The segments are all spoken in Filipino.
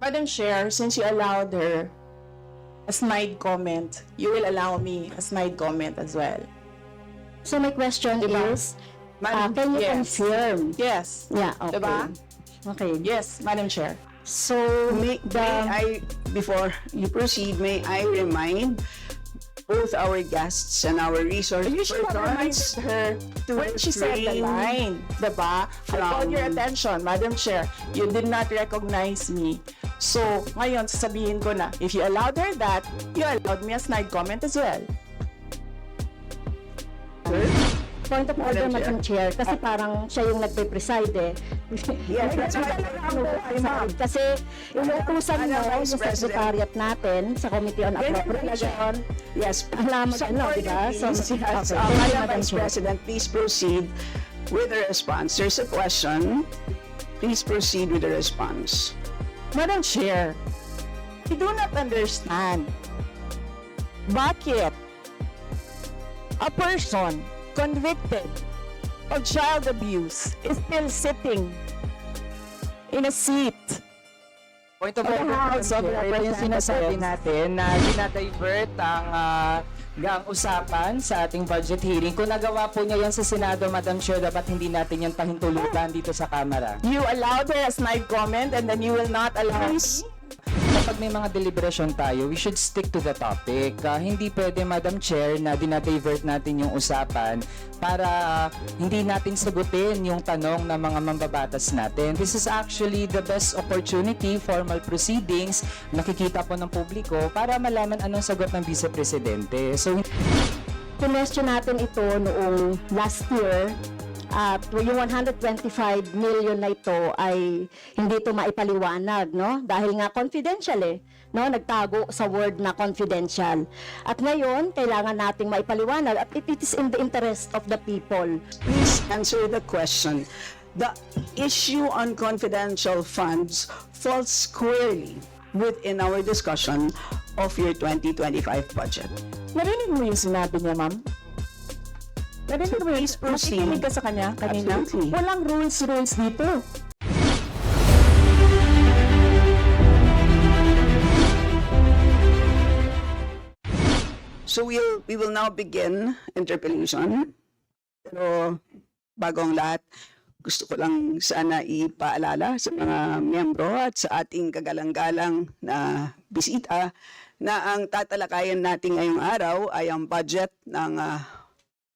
Madam Chair, since you allowed her a snide comment, you will allow me a snide comment as well. So my question Diba? is, Madam- can you yes. confirm? Yes. Yeah, okay. Diba? Okay. Yes, Madam Chair. So, May I, before you proceed, may I remind both our guests and our resource You should have reminded persons her when she said the refrain line, diba? I called your attention, Madam Chair. You did not recognize me. So, ngayon, sasabihin ko na, if you allowed her that, you allowed me a snide comment as well. point of order, Madam Madam Chair, kasi parang siya yung nagpe-preside eh. Yes, that's right. Kasi inuutusan mo Madam yung Vice President. secretariat natin sa Committee on Appropriation. Yes. Alam mo din, no, diba? So, Yes. okay. Thank you, Madam Madam Vice Chair. President, please proceed with the response. There's a question. Please proceed with the response. Madam Chair, I do not understand bakit a person convicted of child abuse is still sitting in a seat. Point of Of the order, House of ito yung sinasabi Representatives. natin na dinadivert ang usapan sa ating budget hearing. Kung nagawa po niya yan sa Senado, Madam Chair, dapat hindi natin yan pahintulutan dito sa Kamara. You allowed her a snide comment and then you will not allow me? Kapag may mga deliberation tayo, we should stick to the topic. Hindi pwede, Madam Chair, na dinadivert natin yung usapan para hindi natin sagutin yung tanong ng mga mambabatas natin. This is actually the best opportunity, formal proceedings, nakikita po ng publiko para malaman anong sagot ng Vice Presidente. So, Question natin ito noong last year at yung 125 million na ito ay hindi ito maipaliwanag, no? Dahil nga confidential eh, no? Nagtago sa word na confidential. At ngayon, kailangan nating maipaliwanag at it is in the interest of the people. Please answer the question. The issue on confidential funds falls squarely within our discussion of your 2025 budget. Narinig mo yung sinabi niya, ma'am? Narinig mo yung Please proceed. nakikinig ka sa kanya kanina? Absolutely. Walang rules dito. So we will now begin interpellation. Pero bago ang lahat, gusto ko lang sana ipaalala sa mga miyembro at sa ating kagalang-galang na bisita na ang tatalakayan natin ngayong araw ay ang budget ng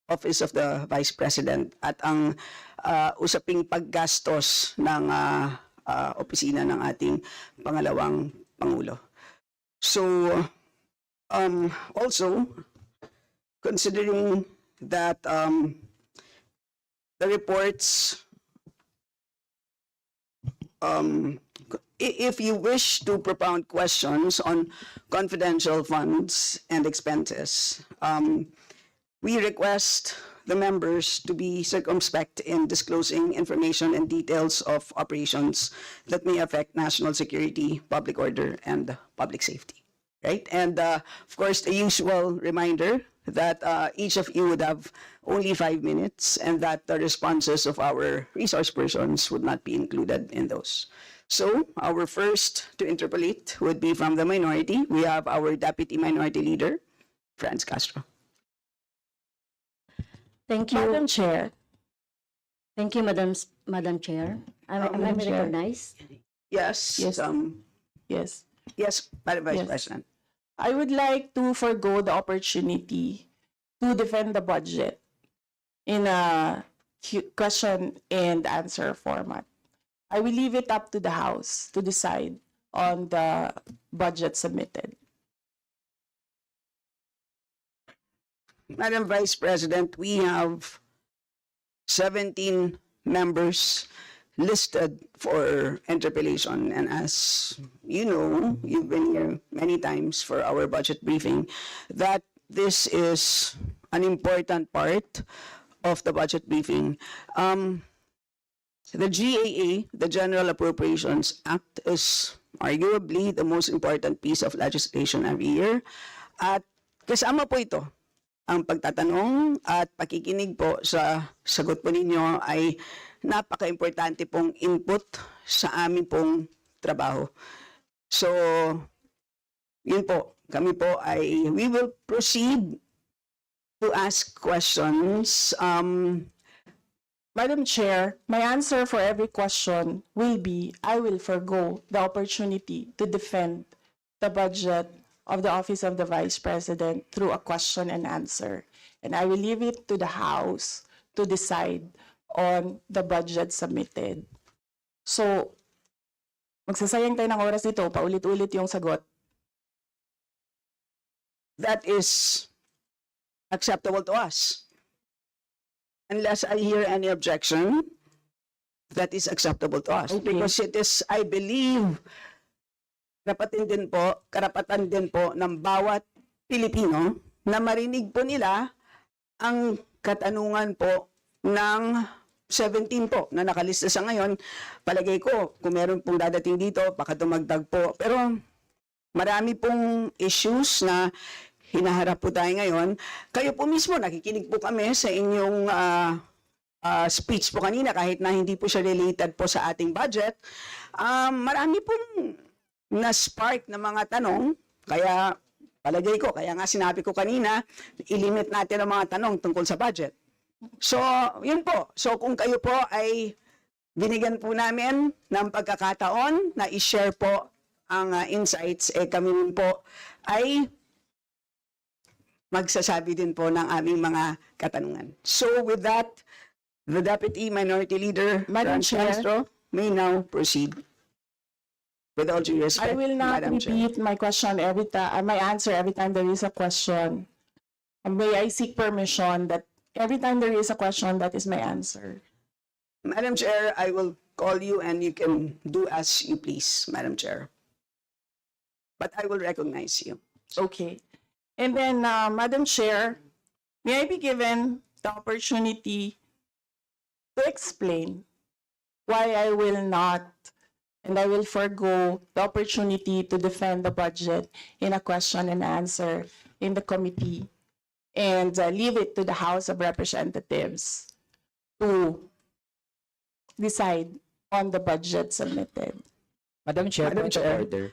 Office of the Vice President at ang usaping paggastos ng opisina ng ating pangalawang Pangulo. So, also, considering that the reports, if you wish to propound questions on confidential funds and expenses, we request the members to be circumspect in disclosing information and details of operations that may affect national security, public order, and public safety. Right? And of course, the usual reminder that each of you would have only 5 minutes and that the responses of our resource persons would not be included in those. So, our first to interpolate would be from the minority. We have our Deputy Minority Leader, Franz Castro. Thank you. Madam Chair, Thank you, Madam Chair. Am I Madam Chair. recognized? Yes. Yes. yes. Yes, Madam Vice Yes. President. I would like to forgo the opportunity to defend the budget in a question and answer format. I will leave it up to the House to decide on the budget submitted. Madam Vice President, we have 17 members listed for interpellation. And as you know, you've been here many times for our budget briefing, that this is an important part of the budget briefing. The GAA, the General Appropriations Act, is arguably the most important piece of legislation every year. At kasama po ito, ang pagtatanong at pakikinig po sa sagot po ninyo ay napaka-importante pong input sa amin pong trabaho. So, yun po, kami po ay, we will proceed to ask questions. Madam Chair, my answer for every question will be, I will forgo the opportunity to defend the budget of the Office of the Vice President through a question and answer. And I will leave it to the House to decide on the budget submitted. So, magsasayang tayo ng oras dito, paulit-ulit yung sagot. That is acceptable to us. Unless I hear any objection, that is acceptable to us. Okay. Because it is, I believe, karapatan din po ng bawat Pilipino na marinig po nila ang katanungan po ng 17 po na nakalista sa ngayon. Palagay ko, kung meron pong dadating dito, baka dumagdag po. Pero marami pong issues na hinaharap po tayo ngayon. Kayo po mismo, nakikinig po kami sa inyong speech po kanina, kahit na hindi po siya related po sa ating budget. Marami pong na-spark na mga tanong, kaya palagay ko, kaya nga sinabi ko kanina, ilimit natin ang mga tanong tungkol sa budget. So, yun po. So, kung kayo po ay binigyan po namin ng pagkakataon na i-share po ang insights, kami rin po ay magsasabi din po ng aming mga katanungan. So, with that, the Deputy Minority Leader, Madam Franz Chair. Castro, may now proceed. With all due respect, I will not Madam Chair. repeat my question every time, my answer every time there is a question. May I seek permission that every time there is a question, that is my answer. Madam Chair, I will call you and you can do as you please, Madam Chair. But I will recognize you. Okay. And then, Madam Chair, may I be given the opportunity to explain why I will not and I will forgo the opportunity to defend the budget in a question and answer in the committee and leave it to the House of Representatives to decide on the budget submitted. Madam Chair, Madam point of Chair. order.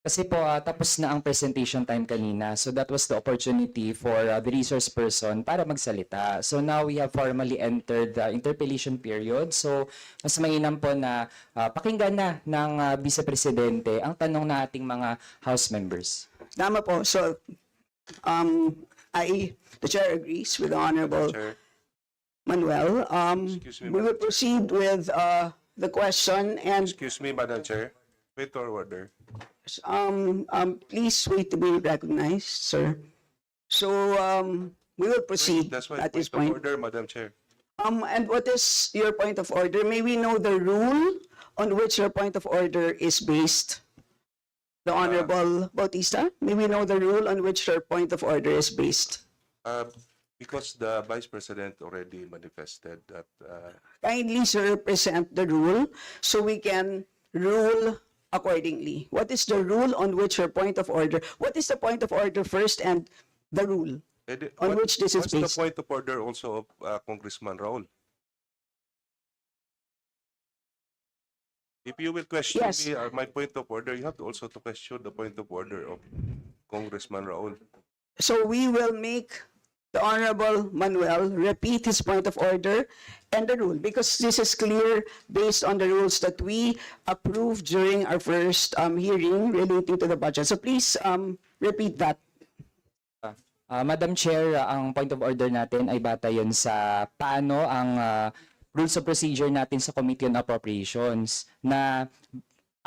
Kasi po, tapos na ang presentation time kanina. So that was the opportunity for the resource person para magsalita. So now we have formally entered the interpellation period. So mas mainam po na pakinggan na ng Vice Presidente ang tanong na ating mga House members. Tama po. So, the Chair agrees with the Honorable Chair, Manuel. Excuse me, We will Madam Chair. proceed with the question and excuse me, Madam Chair. Wait or order. please wait to be recognized, sir. So we will proceed That's my at this point point. of order, Madam Chair. And what is your point of order? May we know the rule on which your point of order is based? The Honorable Bautista, may we know the rule on which your point of order is based? Because the Vice President already manifested that Kindly, sir, present the rule so we can rule accordingly. What is the rule on which your point of order? What is the point of order first and the rule? On which this is what's the based? point of order also of Congressman Raul? If you will question Yes. me, my point of order, you have to also to question the point of order of Congressman Raul. So we will make the Honorable Manuel repeat his point of order and the rule, because this is clear based on the rules that we approved during our first hearing relating to the budget. So please repeat that. Madam Chair, ang point of order natin ay batay yun sa paano ang rules of procedure natin sa Committee on Appropriations na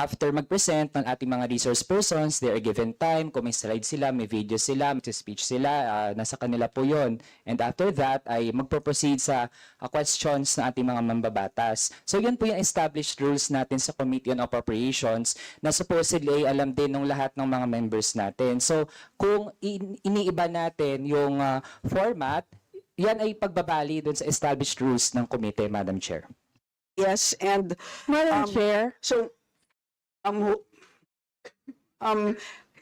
after mag-present ng ating mga resource persons, they are given time, kung may slide sila, may video sila, may speech sila, nasa kanila po yun. And after that, ay magpo-proceed sa questions ng ating mga mambabatas. So yun po yung established rules natin sa Committee on Appropriations na supposedly ay alam din ng lahat ng mga members natin. So kung iniiba natin yung format, yan ay pagbabali dun sa established rules ng committee, Madam Chair. Yes, and Madam Chair, so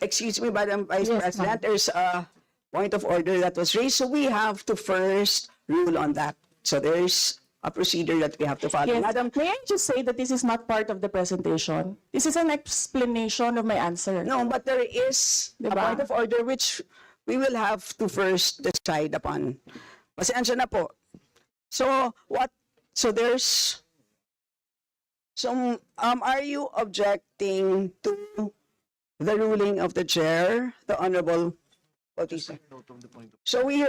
excuse me, Madam Vice Yes, President, there's a point of order that was raised, so we have to first rule on that. So there's a procedure that we have to follow. Yes. Madam, May I just say that this is not part of the presentation? This is an explanation of my answer. no, but there is a Diba? point of order which we will have to first decide upon. Pasensya na po. So, there's some, are you objecting to the ruling of the chair, the Honorable Bautista? So we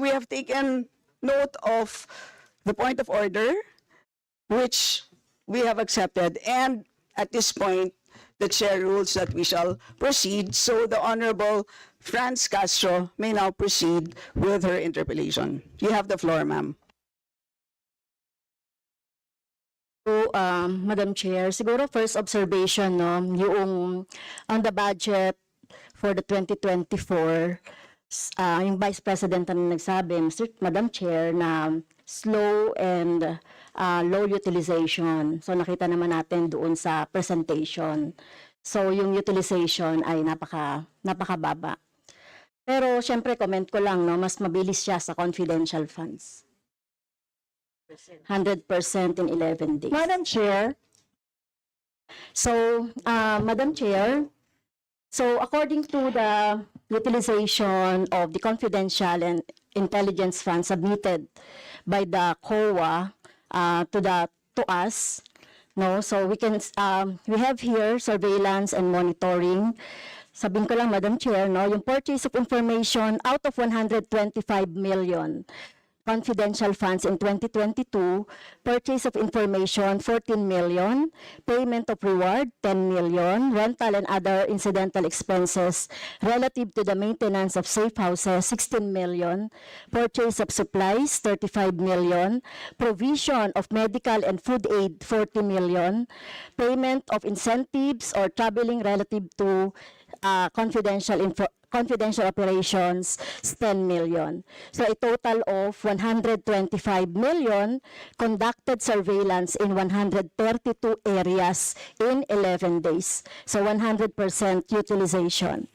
have taken note of the point of order, which we have accepted, and at this point, the chair rules that we shall proceed. So the Honorable Franz Castro may now proceed with her interpellation. You have the floor, ma'am. So, Madam Chair, siguro first observation, no, yung on the budget for the 2024, yung Vice President na nagsabi, Madam Chair, na slow and low utilization. So, nakita naman natin doon sa presentation. So, yung utilization ay napakababa. Pero, syempre, comment ko lang, no, mas mabilis siya sa confidential funds. 100% in 11 days. Madam Chair, So, Madam Chair, so according to the utilization of the confidential and intelligence funds submitted by the COA to us, no, so we have here surveillance and monitoring. Sabihin ko lang, Madam Chair, no, yung purchase of information out of 125 million confidential funds in 2022, purchase of information 14 million, payment of reward 10 million, rental and other incidental expenses relative to the maintenance of safe houses 16 million, purchase of supplies 35 million, provision of medical and food aid 40 million, payment of incentives or traveling relative to confidential operations is 10 million. So a total of 125 million conducted surveillance in 132 areas in 11 days. So 100% utilization.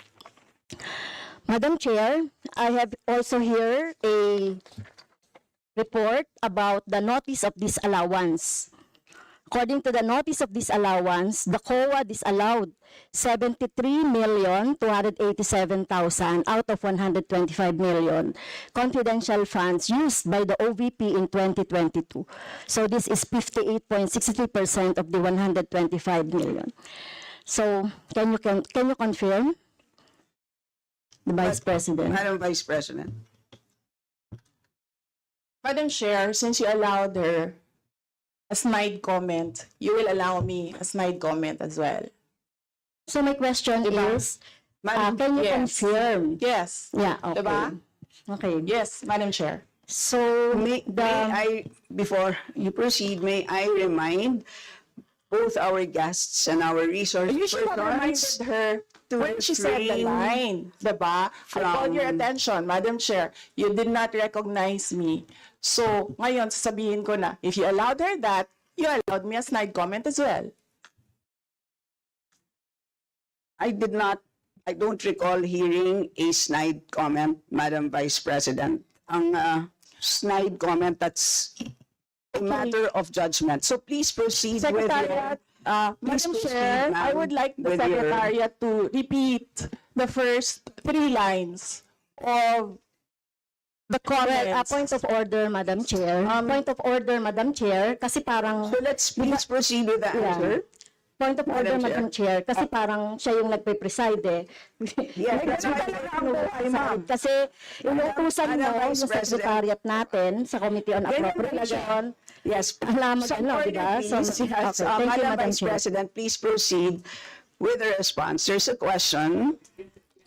Madam Chair, I have also here a report about the notice of disallowance. According to the notice of disallowance, the COA disallowed 73,287,000 out of 125 million confidential funds used by the OVP in 2022. So this is 58.63% of the 125 million. So can you confirm, the Vice President? Madam Vice President. Madam Chair, since you allowed her a snide comment, you will allow me a snide comment as well. So my question Diba? is, Madam, can you yes. confirm? Yes. Yeah, okay. Diba? Okay. Yes, Madam Chair. So, before you proceed, may I remind both our guests and our resource You should have reminded persons her to when she said the refrain line, diba? I called your attention, Madam Chair. You did not recognize me. So, ngayon, sasabihin ko na, if you allowed her that, you allowed me a snide comment as well. I don't recall hearing a snide comment, Madam Vice President. Ang snide comment, that's a matter of judgment. So please proceed Secretariat, Madam proceed, Chair, I ma'am, would like the with your- Secretariat to repeat the first 3 lines of the well, comments. point of order, Madam Chair. Point of order, Madam Chair, kasi parang, So let's please proceed with the answer. point of order, Madam Madam Chair, kasi parang siya yung nagpe-preside eh. Yes, that's why Kasi inuutusan Madam mo Vice yung President. Secretariat natin sa Committee on Appropriation. Yes. Alam mo, Some ano, order, diba? please. So, Yes. okay, thank you, Madam Madam Vice Chair. President, please proceed with the response. There's a question.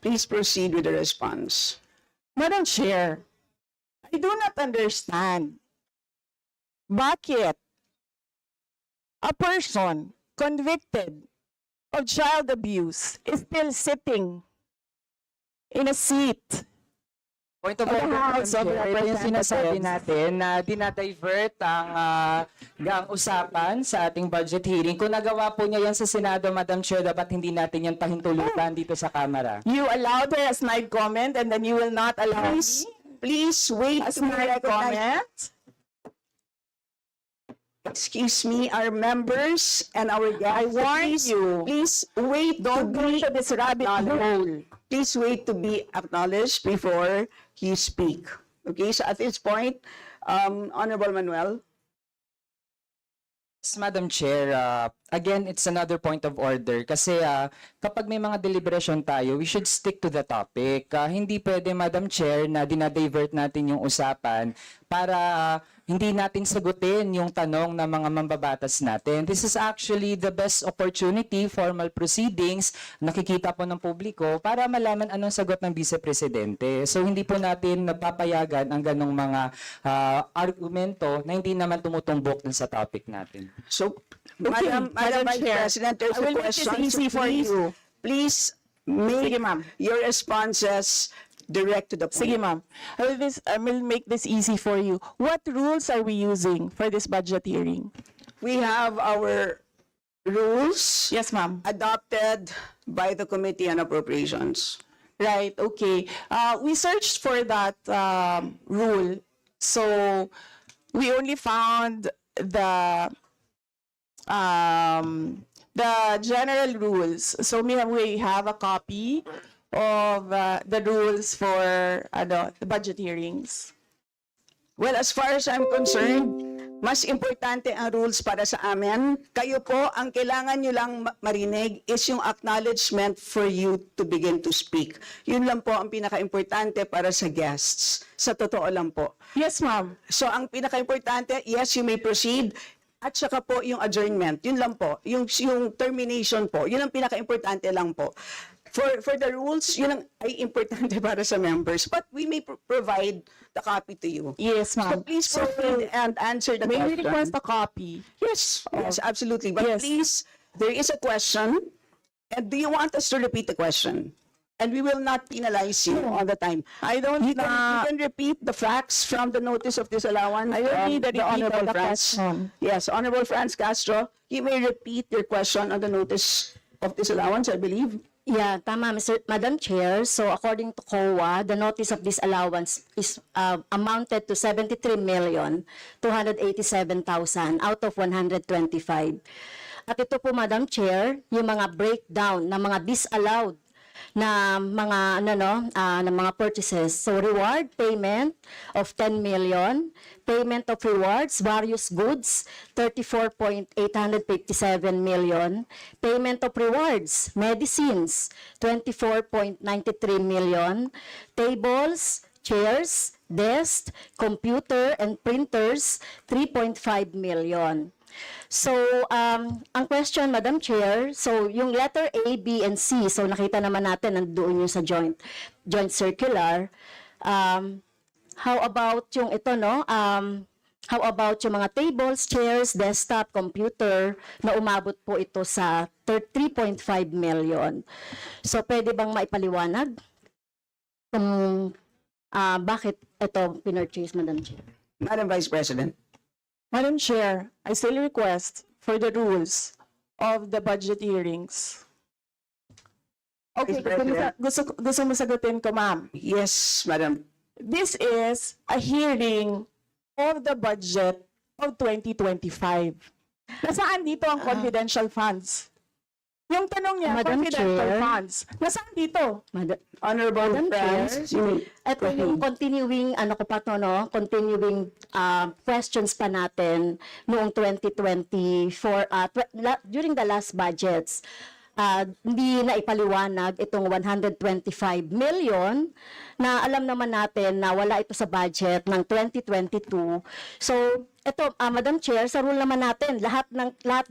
Please proceed with the response. Madam Chair, I do not understand bakit a person convicted of child abuse is still sitting in a seat. Point of The order, House of Madam Chair. Ito yung sinasabi Representatives. natin na dinadivert ang usapan sa ating budget hearing. Kung nagawa po niya yan sa Senado, Madam Chair, dapat hindi natin yan pahintulutan dito sa Kamara. You allowed her a snide comment and then you will not allow Please, me please wait As to be my recognized. comment, Excuse me, our members and our guests. I warn please, you. Please wait don't to go be to this rabbit acknowledged. hole. Please wait to be acknowledged before you speak. Okay, so at this point, Honorable Manuel. Yes, Madam Chair, again, it's another point of order kasi kapag may mga deliberation tayo, we should stick to the topic. Hindi pwede, Madam Chair, na dinadivert natin yung usapan para hindi natin sagutin yung tanong ng mga mambabatas natin. This is actually the best opportunity, formal proceedings, nakikita po ng publiko para malaman anong sagot ng Vice Presidente. So hindi po natin napapayagan ang ganong mga argumento na hindi naman tumutumbok dun sa topic natin. So, Okay, Madam Madam Vice Chair, President, there's I a will make this question. easy for Please- you. Please make Sige, ma'am. your responses direct to the point. Sige, ma'am. I will make this easy for you. What rules are we using for this budget hearing? We have our rules Yes, ma'am. adopted by the Committee on Appropriations. Right, okay. We searched for that rule. So we only found the general rules. So we have a copy of the rules for the budget hearings. Well, as far as I'm concerned, mas importante ang rules para sa amin. Kayo po, ang kailangan nyo lang marinig is yung acknowledgement for you to begin to speak. Yun lang po ang pinaka-importante para sa guests. Sa totoo lang po. Yes, ma'am. So, ang pinaka-importante, yes, you may proceed. At saka po yung adjournment. Yun lang po. Yung termination po. Yun ang pinaka-importante lang po. For the rules, yun ang ay importante para sa members. But we may provide the copy to you. Yes, So ma'am. please proceed and answer the May we question. request a copy? Yes, yes, absolutely. But Yes. please, there is a question. And do you want us to repeat the question? And we will not penalize you all the time. I don't You can repeat the facts from the notice of disallowance. I don't need the repeat of Honorable the Franz. question. Yes, Honorable Franz Castro, you may repeat your question on the notice of disallowance, I believe. Yeah, tama, Madam Chair. So according to COA, the notice of disallowance is amounted to 73,287,000 out of 125. At ito po, Madam Chair, yung mga breakdown ng mga disallowed na mga ng mga purchases. So reward payment of 10 million, payment of rewards, various goods, 34.857 million, payment of rewards, medicines, 24.93 million, tables, chairs, desks, computer and printers, 3.5 million. So, ang question, Madam Chair, so yung letter A, B, and C, so nakita naman natin nandoon yung sa joint circular. How about yung ito, no? How about yung mga tables, chairs, desktop, computer, na umabot po ito sa 3.5 million. So, pwede bang maipaliwanag kung bakit ito pinurchase, Madam Chair? Madam Vice President. Madam Chair, I still request for the rules of the budget hearings. Okay, Vice President. gusto mo sagutin ko, ma'am. Yes, Madam. This is a hearing of the budget of 2025. Nasaan dito ang confidential funds? Yung tanong niya, Madam confidential Chair. funds. Nasaan dito? Honorable Madam Franz, Chair, ito yung continuing, continuing questions pa natin noong 2024, during the last budgets. Hindi na ipaliwanag itong 125 million na alam naman natin na wala ito sa budget ng 2022. So, ito, Madam Chair, sa rule naman natin, lahat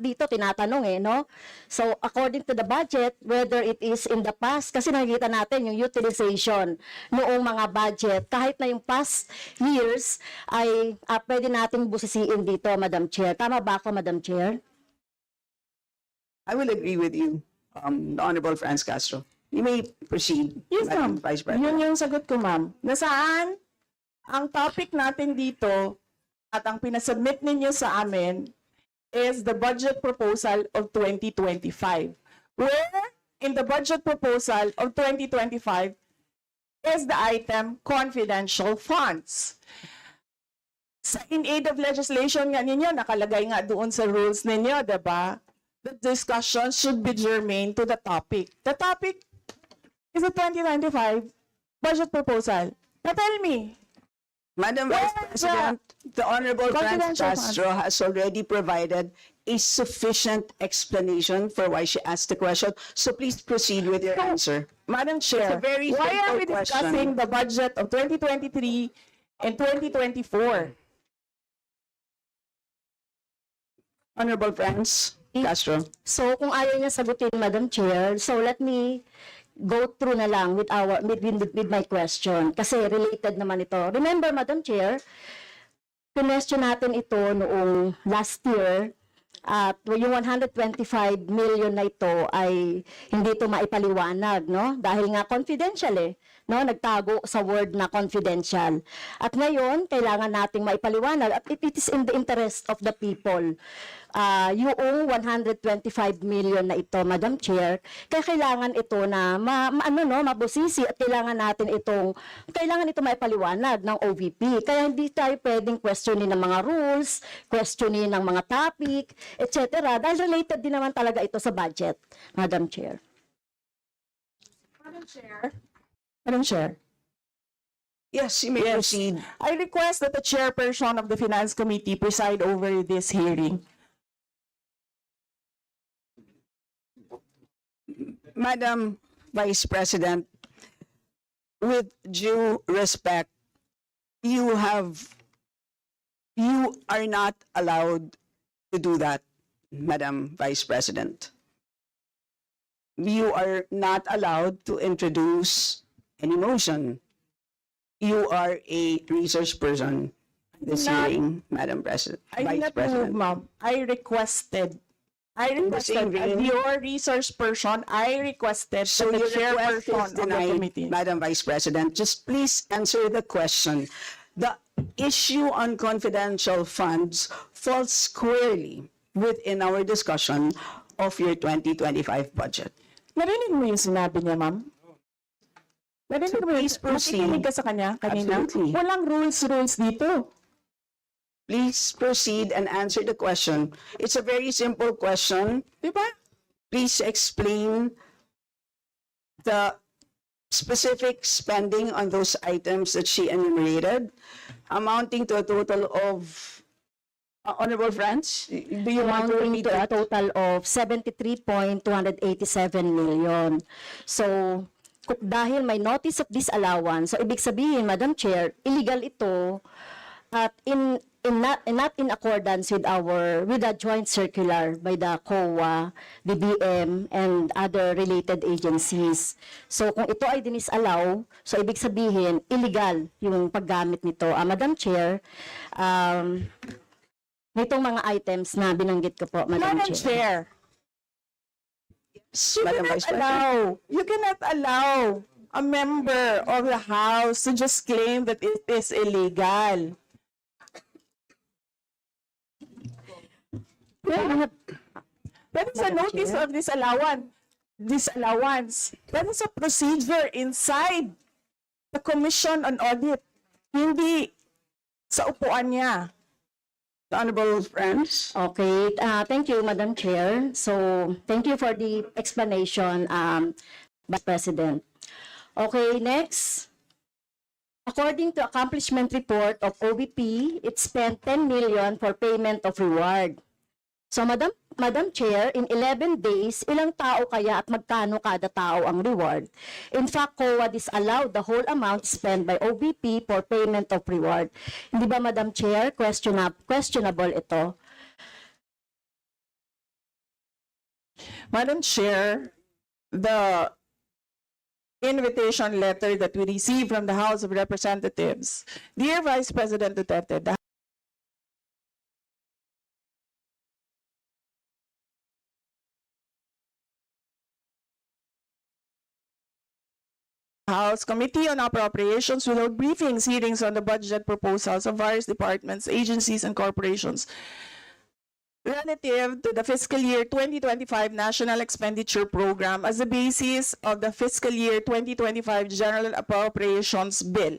dito tinatanong no? So, according to the budget, whether it is in the past, kasi nakikita natin yung utilization noong mga budget, kahit na yung past years, ay pwede nating busisiin dito, Madam Chair. Tama ba ako, Madam Chair? I will agree with you, the Honorable Franz Castro. You may proceed, Yes, Madam ma'am. Vice President. Yun yung sagot ko, ma'am. Nasaan ang topic natin dito at ang pinasubmit ninyo sa amin is the budget proposal of 2025. Where in the budget proposal of 2025, is the item confidential funds. Sa in aid of legislation nga ninyo, nakalagay nga doon sa rules ninyo, diba? The discussion should be germane to the topic. The topic is the 2025 budget proposal. Now tell me, Madam Where Vice is the President, the Honorable Franz confidential funds? Castro has already provided a sufficient explanation for why she asked the question. So please proceed with your answer. Madam Chair, It's a very why are we simple discussing question. the budget of 2023 and 2024? Honorable Franz Castro. So kung ayaw niya sagutin, Madam Chair, so let me go through na lang with my question kasi related naman ito. Remember, Madam Chair, question natin ito noong last year at yung 125 million na ito ay hindi ito maipaliwanag, no? Dahil nga confidential no? Nagtago sa word na confidential. At ngayon, kailangan nating maipaliwanag at it is in the interest of the people. Yung 125 million na ito, Madam Chair, kaya kailangan ito na mabusisi at kailangan ito maipaliwanag ng OVP. Kaya hindi tayo pwedeng questionin ng mga rules, questionin ng mga topic, etc. Dahil related din naman talaga ito sa budget, Madam Chair. Madam Chair, Yes, you may Yes. proceed. I request that the chairperson of the Finance Committee preside over this hearing. Madam Vice President, with due respect, you are not allowed to do that, Madam Vice President. You are not allowed to introduce any motion. You are a research person this Not- hearing, Madam President, I did Vice not move, President. ma'am. I requested, the same as vein. your resource person, I requested So that the your request chairperson is of the denied, committee. Madam Vice President. Just please answer the question. The issue on confidential funds falls squarely within our discussion of your 2025 budget. Narinig mo yung sinabi niya, ma'am? Narinig mo yung, Please proceed. nakikinig ka sa kanya kanina? Absolutely. Walang rules dito. Please proceed and answer the question. It's a very simple question. Di ba? Please explain the specific spending on those items that she enumerated, amounting to a total of, Honorable Franz, do you want to Amounting repeat to a that? total of 73.287 million. So, dahil may notice of disallowance, so ibig sabihin, Madam Chair, illegal ito at not in accordance with the joint circular by the COA, the BM, and other related agencies. So kung ito ay dinisallow, so ibig sabihin, illegal yung paggamit nito. Madam Chair, nitong mga items na binanggit ko po, Madam Madam Chair. Chair, you Madam cannot Vice President. you cannot allow a member of the House to just claim that it is illegal. That is a notice of disallowance. That is a procedure inside the Commission on Audit. Hindi sa upuan niya. Honorable Franz. Okay, thank you, Madam Chair. So, thank you for the explanation, Vice President. Okay, next. According to accomplishment report of OVP, it spent 10 million for payment of reward. So, Madam Chair, in 11 days, ilang tao kaya at magkano kada tao ang reward? In fact, COA disallowed the whole amount spent by OVP for payment of reward. Hindi ba, Madam Chair, questionable ito? Madam Chair, the invitation letter that we received from the House of Representatives, dear Vice President Duterte, the House Committee on Appropriations will hold briefings, hearings on the budget proposals of various departments, agencies, and corporations. relative to the fiscal year 2025 National Expenditure Program as the basis of the fiscal year 2025 General Appropriations Bill.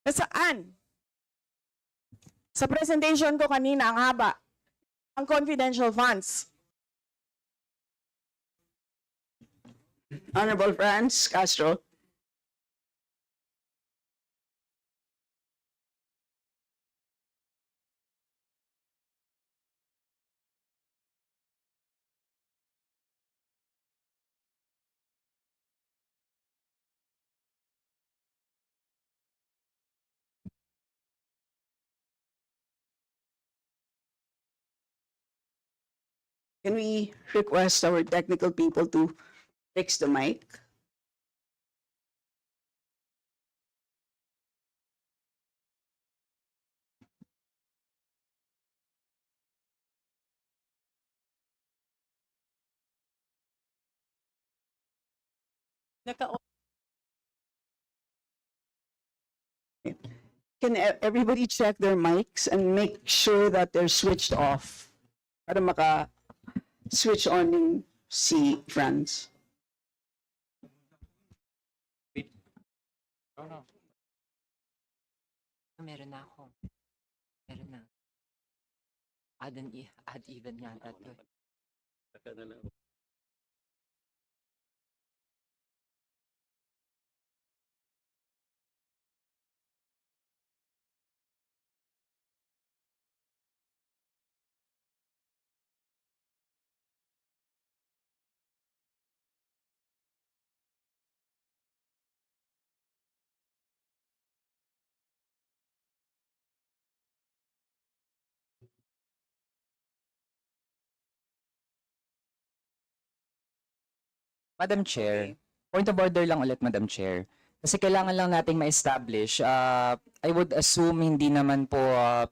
Nasaan? Sa presentation ko kanina, ang haba. Ang confidential funds. Honorable Franz Castro. Can we request our technical people to fix the mic? Naka- Can everybody check their mics and make sure that they're switched off para maka-switch on yung si Franz? Meron na ako. Meron na. Add even yata to. Madam Chair, point of order lang ulit, Madam Chair. Kasi kailangan lang nating ma-establish. I would assume hindi naman po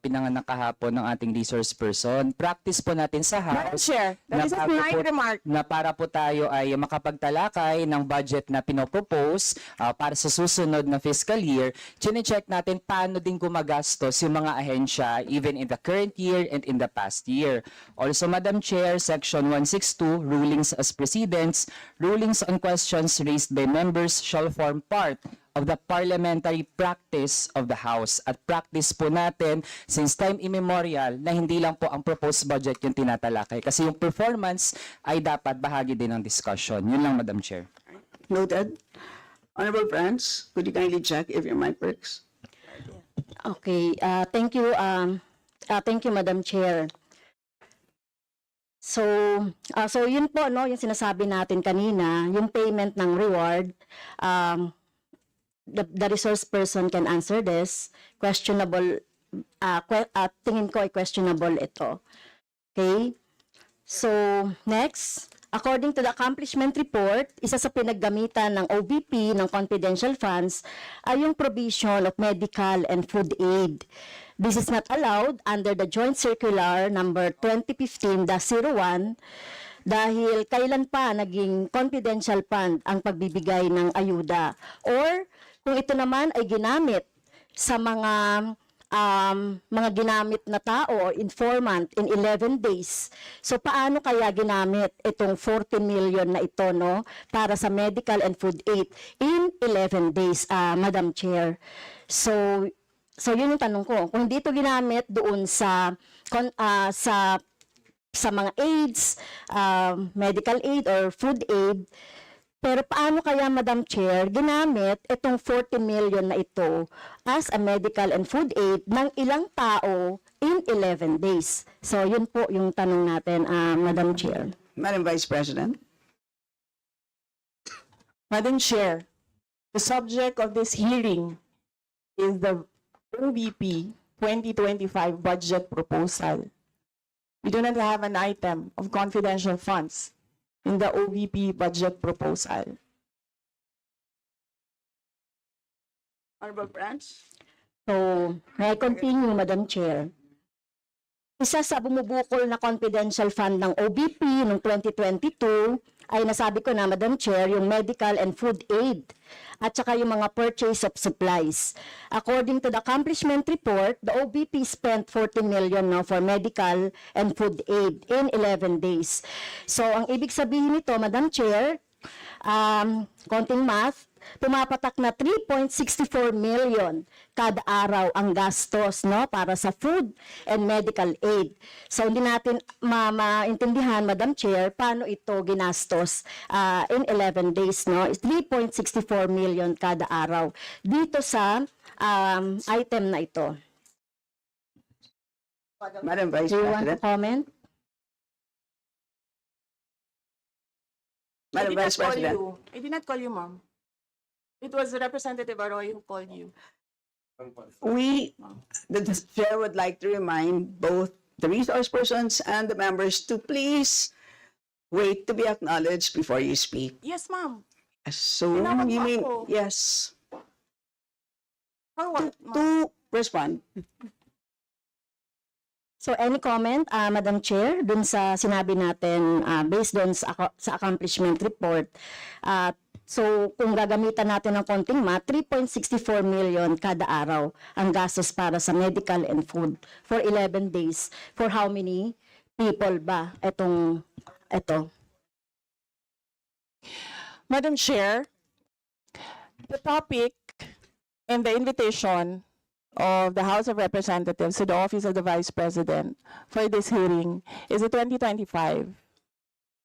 pinanganak kahapon ng ating resource person. Practice po natin sa Madam House Chair, that is a bago slight po- remark. na para po tayo ay makapagtalakay ng budget na pinopropose para sa susunod na fiscal year, chine-check natin paano din gumagastos yung mga ahensya even in the current year and in the past year. Also, Madam Chair, Section 162, Rulings as Precedents, rulings on questions raised by members shall form part of the parliamentary practice of the House. At practice po natin since time immemorial na hindi lang po ang proposed budget yung tinatalakay. Kasi yung performance ay dapat bahagi din ng discussion. Yun lang, Madam Chair. Noted. Honorable Franz, could you kindly check if your mic works? Okay, thank you, Madam Chair. So, so yun po, no, yung sinasabi natin kanina, yung payment ng reward, the resource person can answer this. Questionable, tingin ko ay questionable ito. Okay? So, next, according to the accomplishment report, isa sa pinaggamitan ng OVP ng confidential funds ay yung provision of medical and food aid. This is not allowed under the Joint Circular number 2015-01 dahil kailan pa naging confidential fund ang pagbibigay ng ayuda. Or kung ito naman ay ginamit sa mga ginamit na tao o informant in 11 days. So paano kaya ginamit itong 14 million na ito, no, para sa medical and food aid in 11 days, Madam Chair? So yun yung tanong ko. Kung hindi ito ginamit doon sa mga aids, medical aid or food aid, pero paano kaya, Madam Chair, ginamit itong 14 million na ito as a medical and food aid ng ilang tao in 11 days? So yun po yung tanong natin, Madam Chair. Madam Vice President. Madam Chair, the subject of this hearing is the OVP 2025 budget proposal. We do not have an item of confidential funds in the OVP budget proposal. Honorable Franz. So, may I continue, Madam Chair? isa sa bumubukol na confidential fund ng OBP noong 2022 ay nasabi ko na, Madam Chair, yung medical and food aid at saka yung mga purchase of supplies. According to the accomplishment report, the OBP spent 14 million now for medical and food aid in 11 days. So, ang ibig sabihin nito, Madam Chair, konting math, pumapatak na 3.64 million kada araw ang gastos, no, para sa food and medical aid. So hindi natin maintindihan, Madam Chair, paano ito ginastos in 11 days, no? 3.64 million kada araw dito sa item na ito. Madam Vice Do you want to President. comment? Madam Vice President. I did not call you, ma'am. It was Representative Arroyo who called you. The chair would like to remind both the resource persons and the members to please wait to be acknowledged before you speak. Yes, ma'am. So, Tinawag you mo mean, ako. yes, For what, ma'am? to respond. So any comment, Madam Chair, dun sa sinabi natin based dun sa accomplishment report? So kung gagamitan natin ng konting math, 3.64 million kada araw ang gastos para sa medical and food for 11 days. For how many people ba ito? Madam Chair, the topic and the invitation of the House of Representatives to the Office of the Vice President for this hearing is the 2025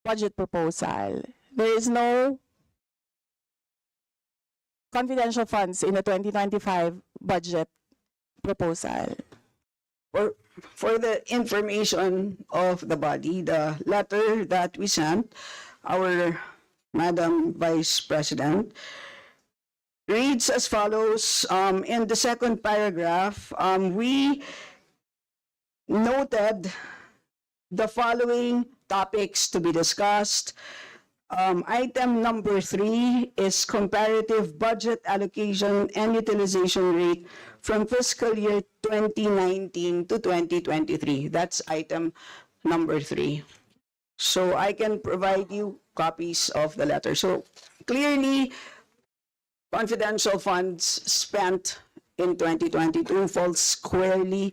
budget proposal. There is no confidential funds in the 2025 budget proposal. For the information of the body, the letter that we sent, our Madam Vice President, reads as follows. In the second paragraph, we noted the following topics to be discussed. Item number 3 is comparative budget allocation and utilization rate from fiscal year 2019 to 2023. That's item number 3. So I can provide you copies of the letter. So clearly, confidential funds spent in 2022 falls squarely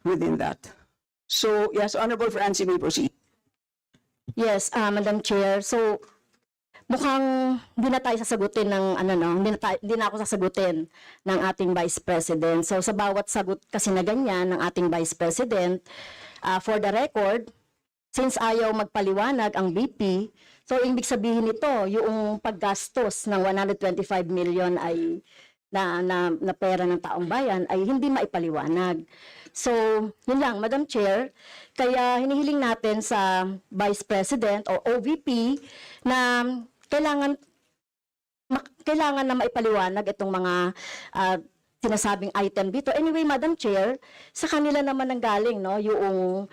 within that. So yes, Honorable Francie, may proceed. Yes, Madam Chair. So, mukhang hindi na tayo sasagutin ng hindi na ako sasagutin ng ating Vice President. So, sa bawat sagot kasi na ganyan ng ating Vice President, for the record, since ayaw magpaliwanag ang VP, so ibig sabihin nito, yung paggastos ng 125 million ay na pera ng taong bayan ay hindi maipaliwanag. So, yun lang, Madam Chair. Kaya hinihiling natin sa Vice President o OVP na kailangan na maipaliwanag itong mga sinasabing item dito. Anyway, Madam Chair, sa kanila naman nanggaling, no, yung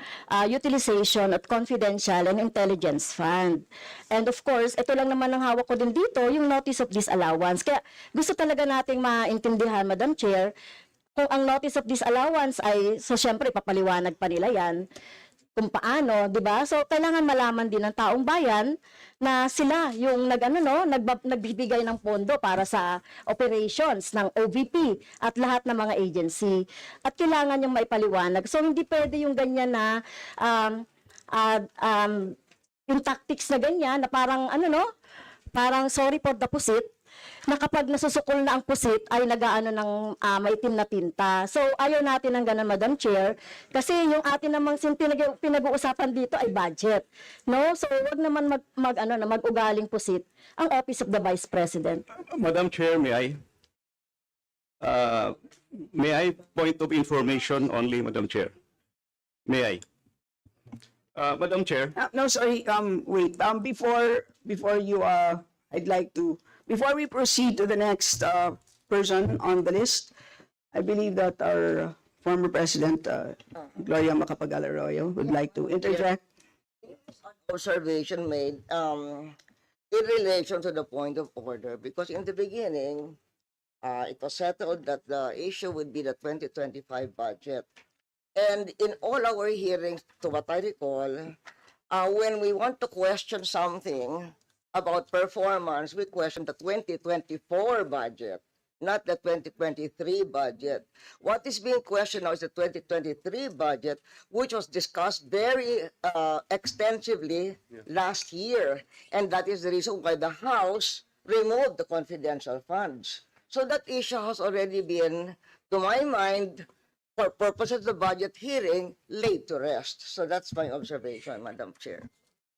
utilization at confidential and intelligence fund. And of course, ito lang naman ang hawak ko din dito, yung notice of disallowance. Kaya gusto talaga nating maintindihan, Madam Chair, kung ang notice of disallowance ay, so syempre, papaliwanag pa nila yan, kung paano, di ba? So, kailangan malaman din ng taong bayan na sila yung nagbibigay ng pondo para sa operations ng OVP at lahat ng mga agency. At kailangan yung maipaliwanag. So, hindi pwede yung ganyan na yung tactics na ganyan na parang parang sorry for the pusit, na kapag nasusukol na ang pusit ay nagaano ng maitim na tinta. So ayaw natin ng ganun, Madam Chair, kasi yung atin namang pinag-uusapan dito ay budget. No? So wag naman mag-ugaling pusit ang Office of the Vice President. Madam Chair, may I point of information only, Madam Chair? May I? Madam Chair, No, sorry, wait, before you, I'd like to, before we proceed to the next person on the list, I believe that our former President, Gloria Macapagal-Arroyo, would like to interject. Observation made in relation to the point of order, because in the beginning, it was settled that the issue would be the 2025 budget. And in all our hearings, to what I recall, when we want to question something about performance, we question the 2024 budget, not the 2023 budget. What is being questioned now is the 2023 budget, which was discussed very extensively last year. And that is the reason why the House removed the confidential funds. So that issue has already been, to my mind, for purposes of the budget hearing, laid to rest. So that's my observation, Madam Chair.